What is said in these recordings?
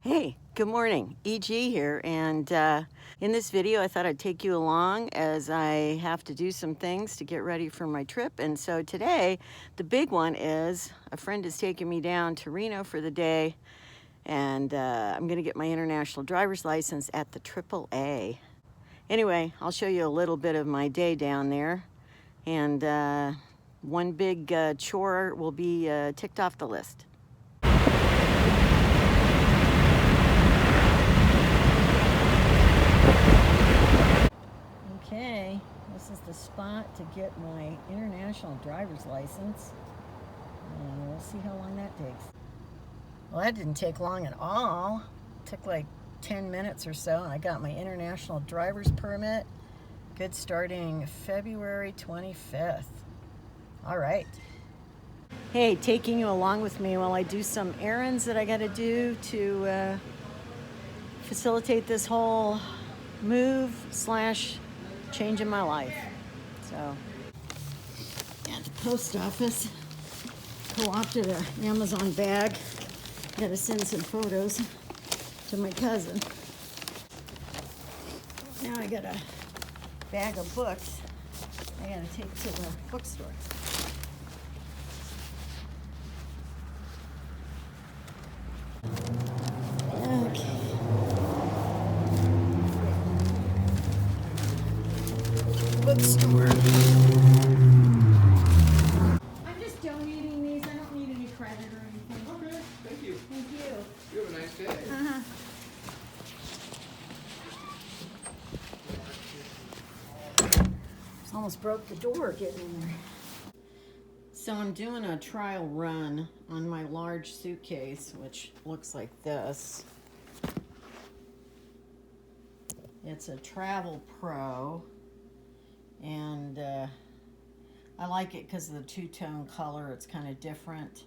Hey, good morning. EG here, and in this video I thought I'd take you along as I have to do some things to get ready for my trip. And so today, the big one is a friend is taking me down to Reno for the day, and I'm gonna get my international driver's license at the AAA. Anyway, I'll show you a little bit of my day down there, and one big chore will be ticked off the list. Okay, this is the spot to get my international driver's license, and we'll see how long that takes. Well, that didn't take long at all. It took like 10 minutes or so, and I got my international driver's permit. Good starting February 25th. All right. Hey, taking you along with me while I do some errands that I got to do to facilitate this whole move / change in my life. So, at the post office, co-opted an Amazon bag. Gotta send some photos to my cousin. Now I got a bag of books I gotta take to the bookstore. Okay. Bookstore. I'm just donating these. I don't need any credit or anything. Okay, thank you. Thank you. You have a nice day. Uh-huh. Almost broke the door getting in there. So I'm doing a trial run on my large suitcase, which looks like this. It's a Travel Pro, and I like it because of the two-tone color. It's kind of different,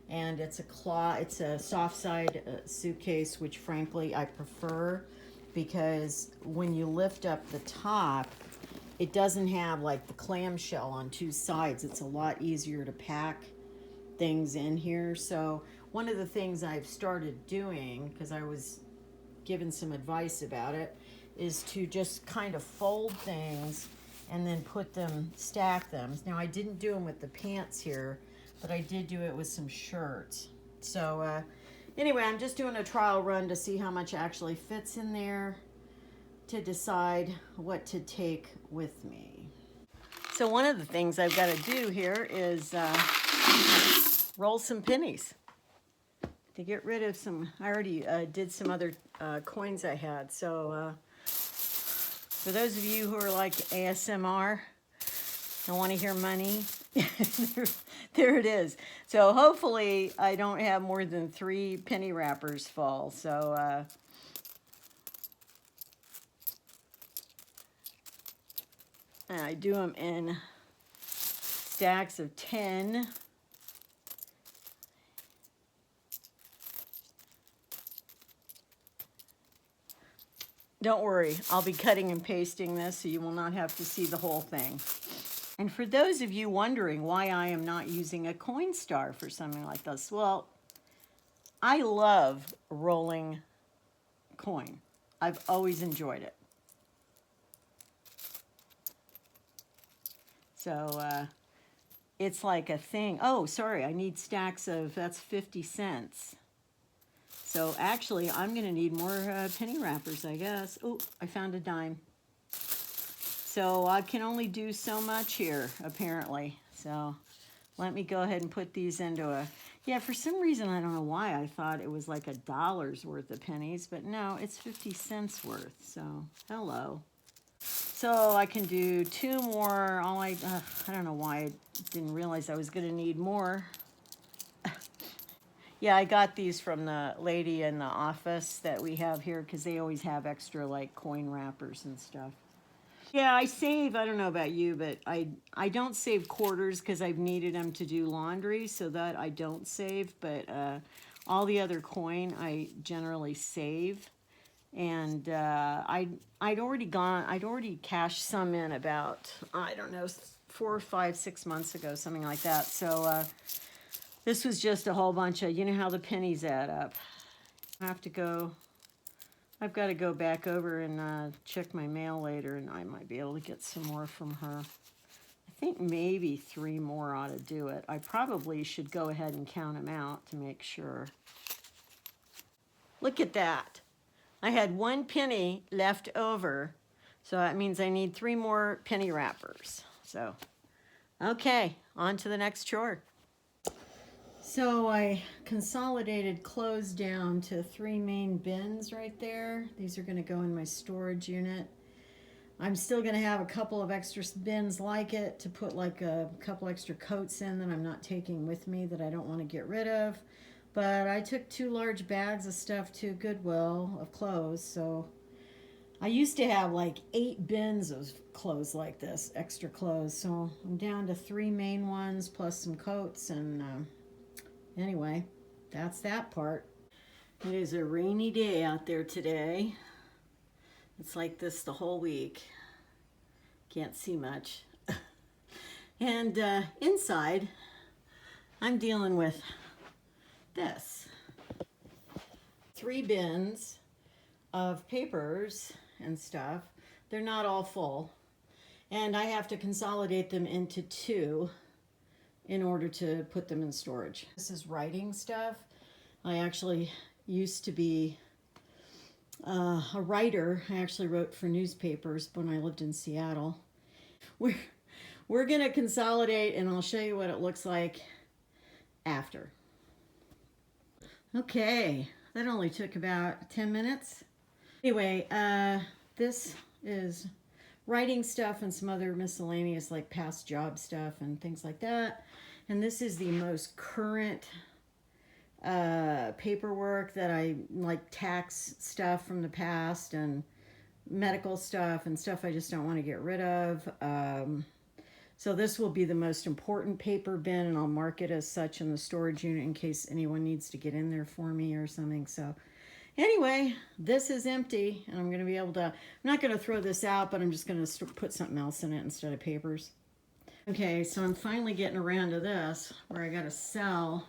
and it's a soft side suitcase, which frankly I prefer, because when you lift up the top, it doesn't have like the clamshell on two sides. It's a lot easier to pack things in here. So one of the things I've started doing, because I was given some advice about it, is to just kind of fold things and then stack them. Now I didn't do them with the pants here, but I did do it with some shirts. So anyway, I'm just doing a trial run to see how much actually fits in there, to decide what to take with me. So one of the things I've got to do here is roll some pennies to get rid of some. I already did some other coins I had. So for those of you who are like ASMR and want to hear money, there it is. So hopefully I don't have more than 3 penny wrappers fall. So and I do them in stacks of 10. Don't worry, I'll be cutting and pasting this, so you will not have to see the whole thing. And for those of you wondering why I am not using a Coinstar for something like this, well, I love rolling coin. I've always enjoyed it. So it's like a thing. Oh, sorry, I need stacks of, that's 50 cents. So actually, I'm going to need more penny wrappers, I guess. Oh, I found a dime. So I can only do so much here, apparently. So let me go ahead and put these into a... Yeah, for some reason, I don't know why I thought it was like $1 worth of pennies, but no, it's 50 cents worth. So, hello. So I can do 2 more. I don't know why I didn't realize I was going to need more. Yeah, I got these from the lady in the office that we have here, because they always have extra like coin wrappers and stuff. Yeah, I save, I don't know about you, but I don't save quarters because I've needed them to do laundry, so that I don't save. But all the other coin I generally save. And I'd already cashed some in about, I don't know, 4, 5, 6 months ago, something like that. So this was just a whole bunch of, you know how the pennies add up. I've got to go back over and check my mail later, and I might be able to get some more from her. I think maybe 3 more ought to do it. I probably should go ahead and count them out to make sure. Look at that. I had 1 penny left over, so that means I need 3 more penny wrappers. So, okay, on to the next chore. So I consolidated clothes down to 3 main bins right there. These are going to go in my storage unit. I'm still going to have a couple of extra bins like it to put like a couple extra coats in that I'm not taking with me that I don't want to get rid of. But I took 2 large bags of stuff to Goodwill of clothes, so I used to have like 8 bins of clothes like this, extra clothes. So I'm down to 3 main ones plus some coats, and anyway, that's that part. It is a rainy day out there today. It's like this the whole week. Can't see much. And inside, I'm dealing with this. 3 bins of papers and stuff. They're not all full. And I have to consolidate them into 2 in order to put them in storage. This is writing stuff. I actually used to be a writer. I actually wrote for newspapers when I lived in Seattle. We're gonna consolidate, and I'll show you what it looks like after. Okay, that only took about 10 minutes. Anyway, this is writing stuff and some other miscellaneous like past job stuff and things like that. And this is the most current paperwork that I like, tax stuff from the past and medical stuff and stuff I just don't want to get rid of. So this will be the most important paper bin, and I'll mark it as such in the storage unit in case anyone needs to get in there for me or something. So anyway, this is empty, and I'm going to be able to, I'm not going to throw this out, but I'm just going to put something else in it instead of papers. Okay, so I'm finally getting around to this, where I got to sell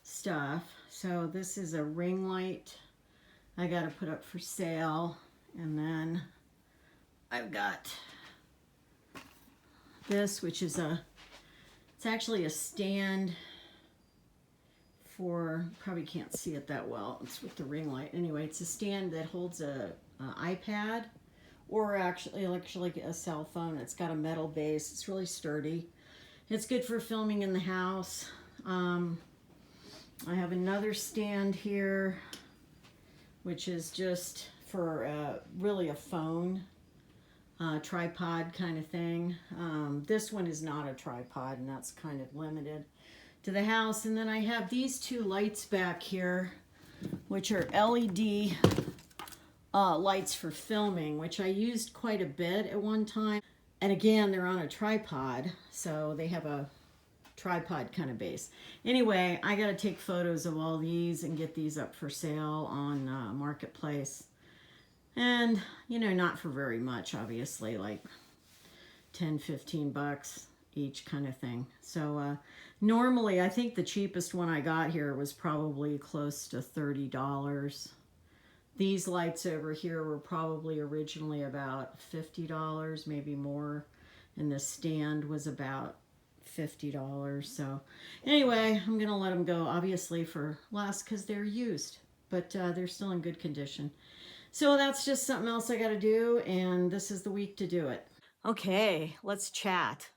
stuff. So this is a ring light I got to put up for sale, and then I've got this, which is it's actually a stand for, probably can't see it that well, it's with the ring light. Anyway, it's a stand that holds a iPad, or actually like a cell phone. It's got a metal base. It's really sturdy. It's good for filming in the house. I have another stand here, which is just for really a phone. Tripod kind of thing. This one is not a tripod, and that's kind of limited to the house. And then I have these 2 lights back here, which are LED lights for filming, which I used quite a bit at one time. And again, they're on a tripod, so they have a tripod kind of base. Anyway, I got to take photos of all these and get these up for sale on Marketplace. And, you know, not for very much, obviously, like 10, 15 bucks each kind of thing. So normally, I think the cheapest one I got here was probably close to $30. These lights over here were probably originally about $50, maybe more. And the stand was about $50. So anyway, I'm going to let them go, obviously, for less because they're used. But they're still in good condition. So that's just something else I got to do, and this is the week to do it. Okay, let's chat.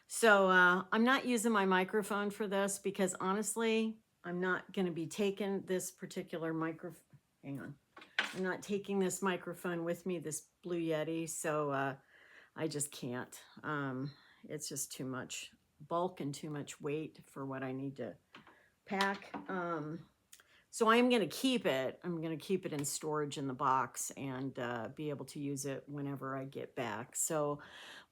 So I'm not using my microphone for this because honestly, I'm not going to be taking this particular microphone. Hang on. I'm not taking this microphone with me, this Blue Yeti, so I just can't. It's just too much bulk and too much weight for what I need to pack. So I am going to keep it. I'm going to keep it in storage in the box and be able to use it whenever I get back. So,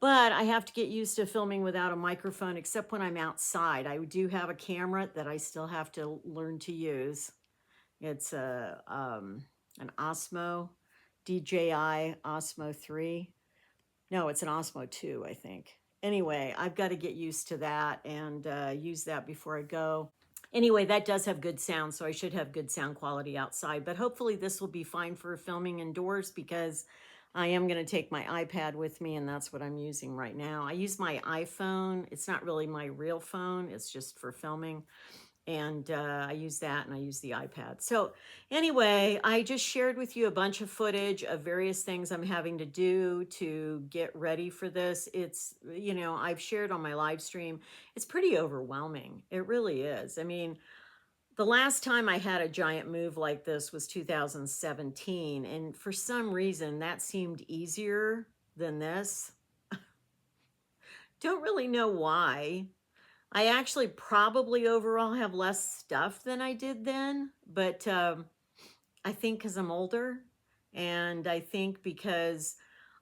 but I have to get used to filming without a microphone, except when I'm outside. I do have a camera that I still have to learn to use. It's an Osmo, DJI Osmo 3. No, it's an Osmo 2, I think. Anyway, I've got to get used to that and use that before I go. Anyway, that does have good sound, so I should have good sound quality outside. But hopefully this will be fine for filming indoors because I am going to take my iPad with me, and that's what I'm using right now. I use my iPhone. It's not really my real phone. It's just for filming. And I use that and I use the iPad. So anyway, I just shared with you a bunch of footage of various things I'm having to do to get ready for this. It's, you know, I've shared on my live stream. It's pretty overwhelming. It really is. I mean, the last time I had a giant move like this was 2017. And for some reason, that seemed easier than this. Don't really know why. I actually probably overall have less stuff than I did then, but I think because I'm older, and I think because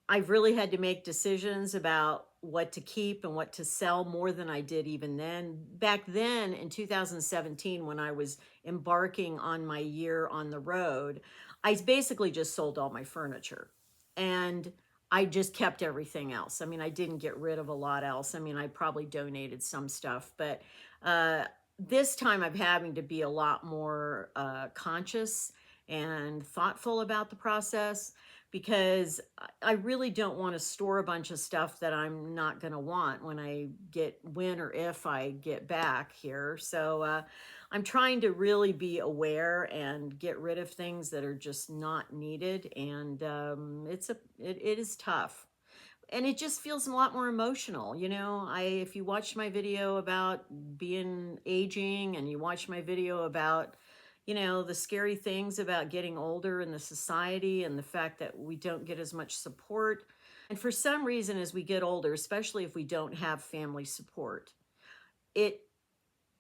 I've really had to make decisions about what to keep and what to sell more than I did even then. Back then in 2017, when I was embarking on my year on the road, I basically just sold all my furniture and I just kept everything else. I mean, I didn't get rid of a lot else. I mean, I probably donated some stuff, but this time I'm having to be a lot more conscious and thoughtful about the process because I really don't want to store a bunch of stuff that I'm not going to want when or if I get back here. So I'm trying to really be aware and get rid of things that are just not needed. And it is tough. And it just feels a lot more emotional. You know, if you watch my video about being aging and you watch my video about, you know, the scary things about getting older in the society and the fact that we don't get as much support. And for some reason, as we get older, especially if we don't have family support, it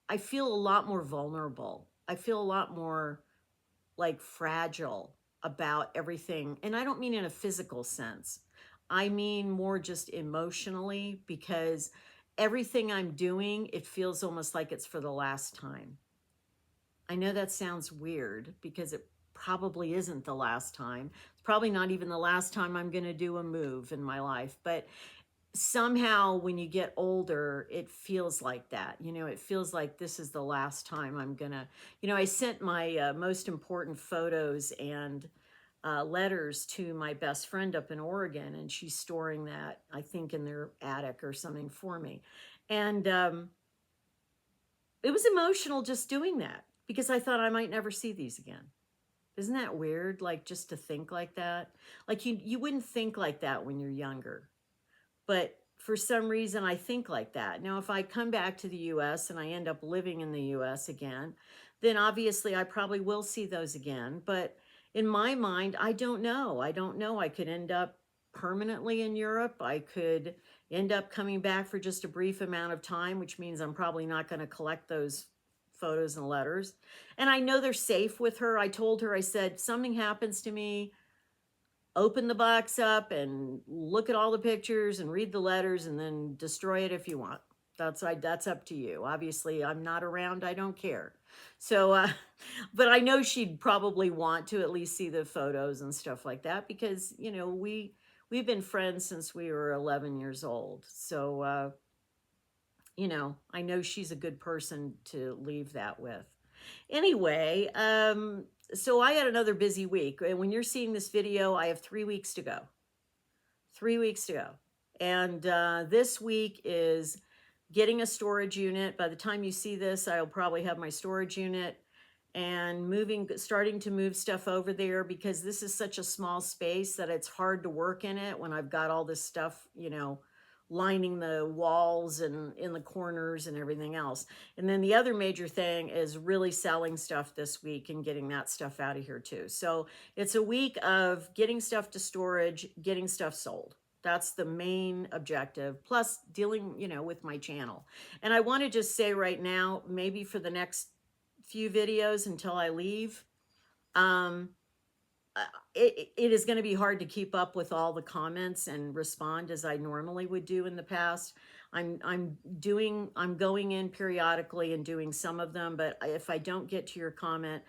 I feel a lot more vulnerable. I feel a lot more like fragile about everything. And I don't mean in a physical sense. I mean more just emotionally because everything I'm doing, it feels almost like it's for the last time. I know that sounds weird because it probably isn't the last time. It's probably not even the last time I'm going to do a move in my life, but somehow when you get older, it feels like that. You know, it feels like this is the last time I'm gonna, you know, I sent my most important photos and letters to my best friend up in Oregon, and she's storing that, I think, in their attic or something for me. And it was emotional just doing that because I thought I might never see these again. Isn't that weird? Like just to think like that. Like you wouldn't think like that when you're younger. But for some reason, I think like that. Now, if I come back to the US and I end up living in the US again, then obviously I probably will see those again. But in my mind, I don't know. I don't know. I could end up permanently in Europe. I could end up coming back for just a brief amount of time, which means I'm probably not going to collect those photos and letters. And I know they're safe with her. I told her, I said, something happens to me, open the box up and look at all the pictures and read the letters and then destroy it if you want. That's up to you. Obviously, I'm not around. I don't care. So, but I know she'd probably want to at least see the photos and stuff like that because, you know, we've been friends since we were 11 years old. So, you know, I know she's a good person to leave that with. Anyway, so I had another busy week. And when you're seeing this video, I have 3 weeks to go. 3 weeks to go. And this week is getting a storage unit. By the time you see this, I'll probably have my storage unit and starting to move stuff over there because this is such a small space that it's hard to work in it when I've got all this stuff, you know, lining the walls and in the corners and everything else. And then the other major thing is really selling stuff this week and getting that stuff out of here too. So it's a week of getting stuff to storage, getting stuff sold. That's the main objective, plus dealing, you know, with my channel. And I want to just say right now, maybe for the next few videos until I leave, it is going to be hard to keep up with all the comments and respond as I normally would do in the past. I'm going in periodically and doing some of them, but if I don't get to your comment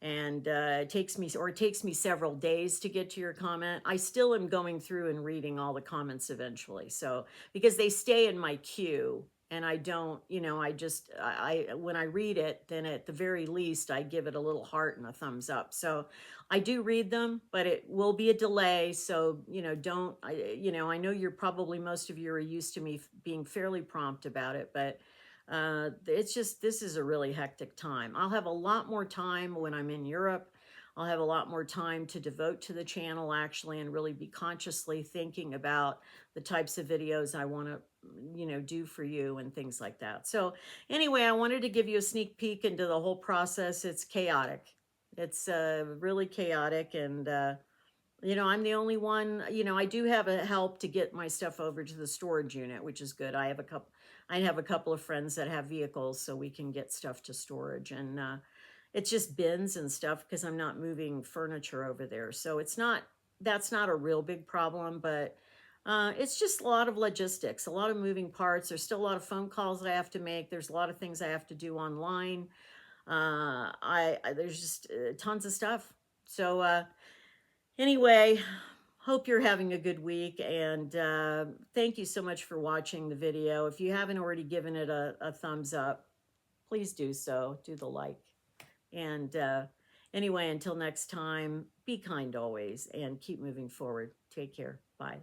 and it takes me several days to get to your comment, I still am going through and reading all the comments eventually. So because they stay in my queue and I don't, you know, I when I read it, then at the very least I give it a little heart and a thumbs up. So I do read them, but it will be a delay. So, you know, I know you're probably, most of you are used to me being fairly prompt about it, but it's just, this is a really hectic time. I'll have a lot more time when I'm in Europe. I'll have a lot more time to devote to the channel actually, and really be consciously thinking about the types of videos I want to, you know, do for you and things like that. So anyway, I wanted to give you a sneak peek into the whole process. It's chaotic. It's really chaotic, and you know, I'm the only one. You know, I do have a help to get my stuff over to the storage unit, which is good. I have a couple of friends that have vehicles, so we can get stuff to storage, and it's just bins and stuff because I'm not moving furniture over there. So that's not a real big problem, but it's just a lot of logistics, a lot of moving parts. There's still a lot of phone calls that I have to make. There's a lot of things I have to do online. There's just tons of stuff. So anyway, hope you're having a good week, and thank you so much for watching the video. If you haven't already given it a thumbs up, please do so. Do the like. And anyway, until next time, be kind always and keep moving forward. Take care. Bye.